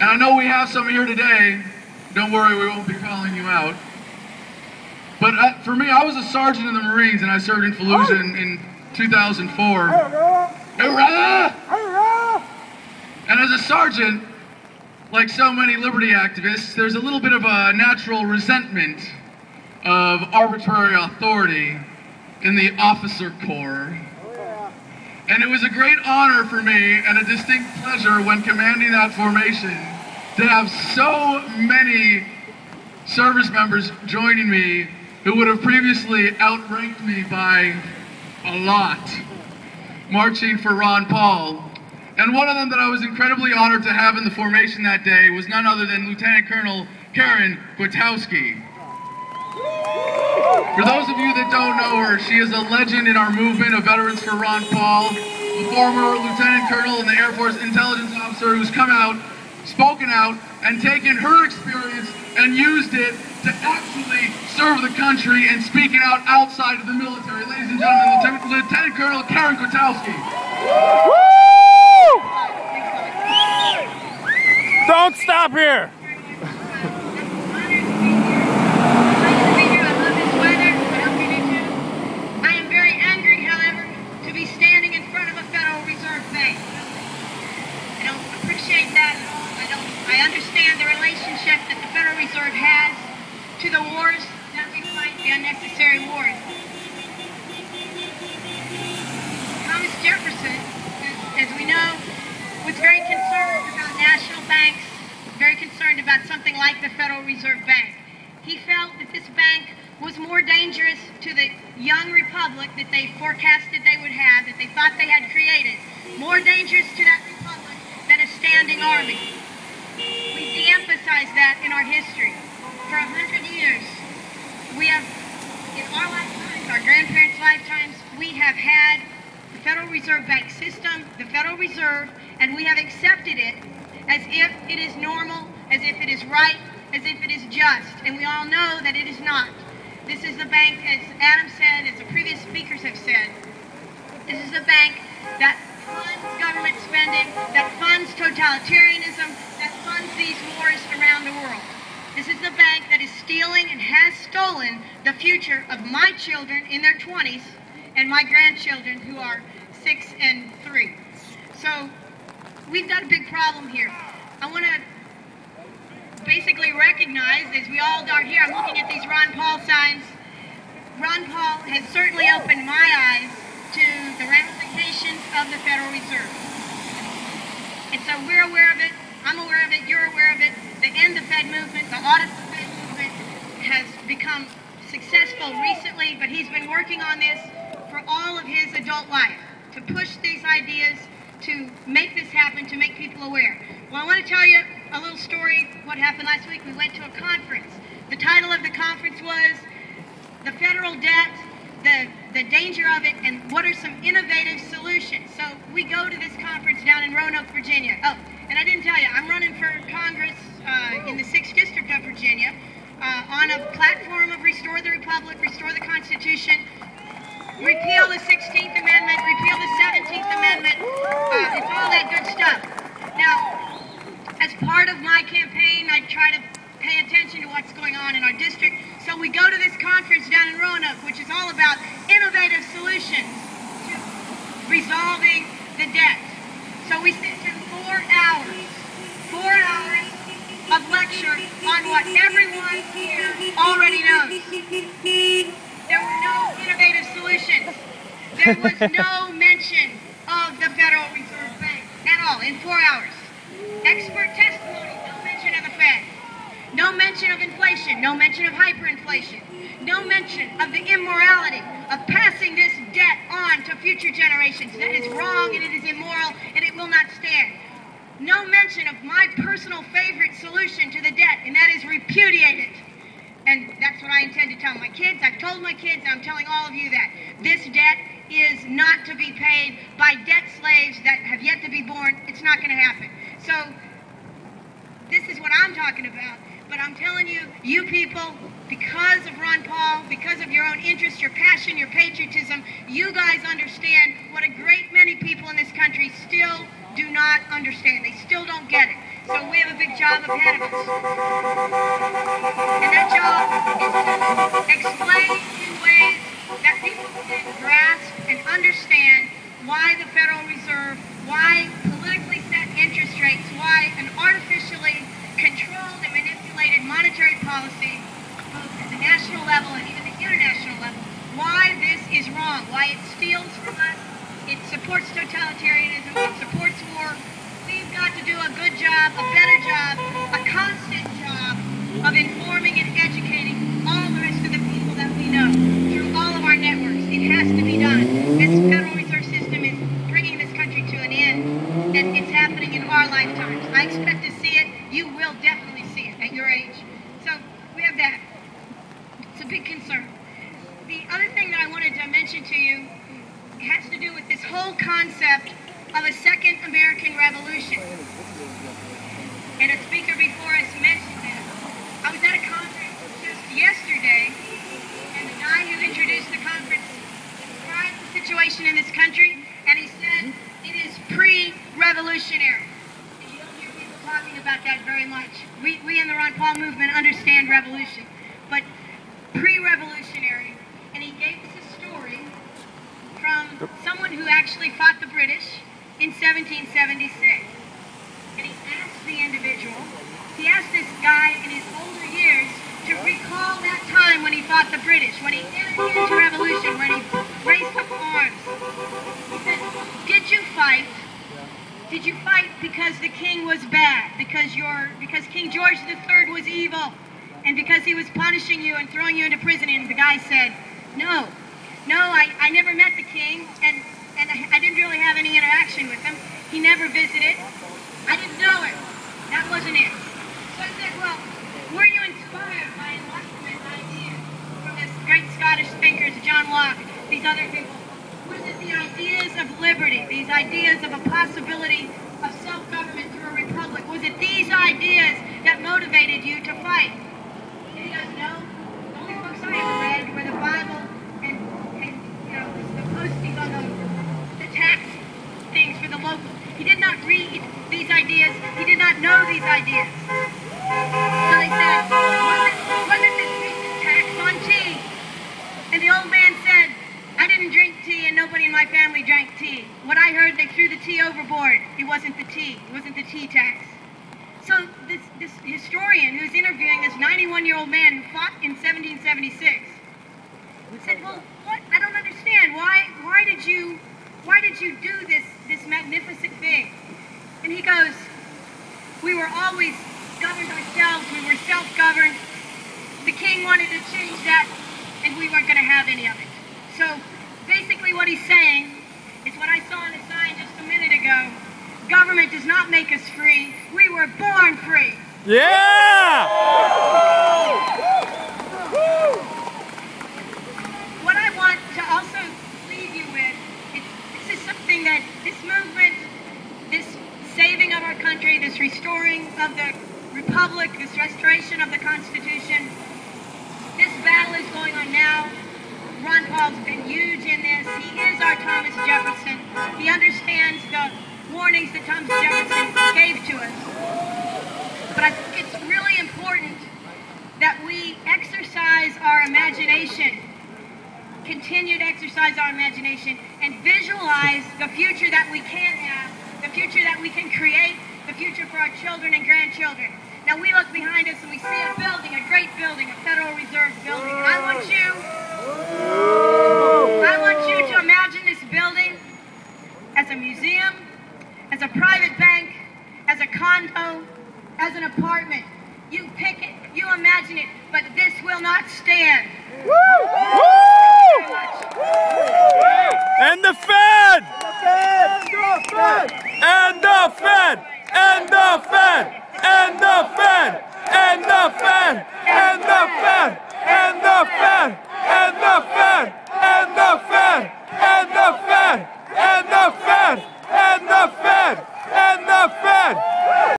And I know we have some here today. Don't worry, we won't be calling you out. But for me, I was a sergeant in the Marines, and I served in Fallujah in 2004. And as a sergeant, like so many liberty activists, there's a little bit of a natural resentment of arbitrary authority in the officer corps. And it was a great honor for me and a distinct pleasure when commanding that formation to have so many service members joining me who would have previously outranked me by a lot, marching for Ron Paul. And one of them that I was incredibly honored to have in the formation that day was none other than Lieutenant Colonel Karen Kwiatkowski. For those of you that don't know her, she is a legend in our movement of Veterans for Ron Paul, a former Lieutenant Colonel and the Air Force intelligence officer who's come out, spoken out, and taken her experience and used it to actually serve the country and speak it out outside of the military. Ladies and gentlemen, Lieutenant Colonel Karen Kwiatkowski. Don't stop here! I understand the relationship that the Federal Reserve has to the wars that we fight, the unnecessary wars. Thomas Jefferson, as we know, was very concerned about national banks, very concerned about something like the Federal Reserve Bank. He felt that this bank was more dangerous to the young republic that they forecasted they would have, that they thought they had created, more dangerous to that republic than a standing army. We de-emphasize that in our history. For 100 years, we have, in our lifetimes, our grandparents' lifetimes, we have had the Federal Reserve Bank system, the Federal Reserve, and we have accepted it as if it is normal, as if it is right, as if it is just. And we all know that it is not. This is the bank, as Adam said, as the previous speakers have said, this is a bank that funds government spending, that funds totalitarianism, that funds these wars around the world. This is the bank that is stealing and has stolen the future of my children in their 20s and my grandchildren who are 6 and 3. So we've got a big problem here. I want to basically recognize, as we all are here, I'm looking at these Ron Paul signs. Ron Paul has certainly opened my eyes to the ramifications of the Federal Reserve. And so we're aware of it, I'm aware of it, you're aware of it. The End the Fed movement, the Audit the Fed movement has become successful recently, but he's been working on this for all of his adult life, to push these ideas, to make this happen, to make people aware. Well, I want to tell you a little story, what happened last week. We went to a conference. The title of the conference was The Federal Debt, the danger of it, and what are some innovative solutions. So we go to this conference down in Roanoke, Virginia. Oh, and I didn't tell you, I'm running for Congress in the 6th District of Virginia on a platform of Restore the Republic, Restore the Constitution, repeal the 16th Amendment, repeal the 17th Amendment. It's all that good stuff. Now, as part of my campaign, I try to pay attention to what's going on in our district. So we go to this conference down in Roanoke, which is all about innovative solutions to resolving the debt. So we sit through 4 hours of lecture on what everyone here already knows. There were no innovative solutions. There was no mention of the Federal Reserve Bank at all in 4 hours. Expert testimony, no mention of the Fed. No mention of inflation, no mention of hyperinflation, no mention of the immorality of passing this debt on to future generations. That is wrong and it is immoral and it will not stand. No mention of my personal favorite solution to the debt, and that is repudiate it. And that's what I intend to tell my kids. I've told my kids, and I'm telling all of you that this debt is not to be paid by debt slaves that have yet to be born. It's not going to happen. So this is what I'm talking about. But I'm telling you, you people, because of Ron Paul, because of your own interest, your passion, your patriotism, you guys understand what a great many people in this country still do not understand. They still don't get it. So we have a big job ahead of us. And that job is to explain in ways that people can grasp and understand why the Federal Reserve, why politically set interest rates, why an artificially controlled and manipulated monetary policy, both at the national level and even the international level, why this is wrong, why it steals from us, it supports totalitarianism, it supports war. We've got to do a good job, a better job, a constant job of informing and educating all the rest of the people that we know through all of our networks. It has to be done. This Federal Reserve System is bringing this country to an end, and it's happening in our lifetimes. I expect to see it. You will definitely see it at your age. So we have that. It's a big concern. The other thing that I wanted to mention to you has to do with this whole concept of a second American Revolution. And a speaker before us mentioned that. I was at a conference just yesterday, and the guy who introduced the conference described the situation in this country, and he said it is pre-revolutionary. And you don't hear people talking about that very much. We in the Ron Paul movement understand revolution, but pre-revolutionary. And he gave us a story from someone who actually fought the British in 1776. And he asked the individual, he asked this guy in his older years to recall that time when he fought the British, when he entered into revolution, when he raised up arms. He said, did you fight? Did you fight because the king was bad, because King George III was evil, and because he was punishing you and throwing you into prison? And the guy said, no, I never met the king, and I didn't really have any interaction with him. He never visited. I didn't know him. That wasn't it. So I said, well, were you inspired by Enlightenment ideas from this great Scottish thinkers, John Locke, these other people? Was it the ideas of liberty, these ideas of a possibility of self-government through a republic? Was it these ideas that motivated you to fight? And he goes, no. The only books I ever read were the Bible and you know, the postings on the tax things for the local. He did not read these ideas. He did not know these ideas. So they said, wasn't this recent tax on tea? And the old man said, I didn't drink tea and nobody in my family drank tea. What I heard, they threw the tea overboard. It wasn't the tea. It wasn't the tea tax. So this historian who's interviewing this 91-year-old man who fought in 1776 said, well, what? I don't understand. Why did you do this magnificent thing? And he goes, we were always governed ourselves. We were self-governed. The king wanted to change that, and we weren't going to have any of it. So basically what he's saying is what I saw on the sign just a minute ago. Government does not make us free. We were born free. Yeah! What I want to also leave you with is this is something that this movement, this saving of our country, this restoring of the republic, this restoration of the Constitution, this battle is going on now. Ron Paul's been huge in this. He is our Thomas Jefferson. He understands the warnings that Thomas Jefferson gave to us. But I think it's really important that we exercise our imagination, continue to exercise our imagination, and visualize the future that we can have, the future that we can create, the future for our children and grandchildren. Now we look behind us and we see a building, a great building, a Federal Reserve building. And I want you to imagine this building as a museum, as a private bank, as a condo, as an apartment. You pick it, you imagine it, but this will not stand. Woo! And the Fed! And the Fed! And the Fed! And the Fed! And the Fed! And the Fed! And the Fed!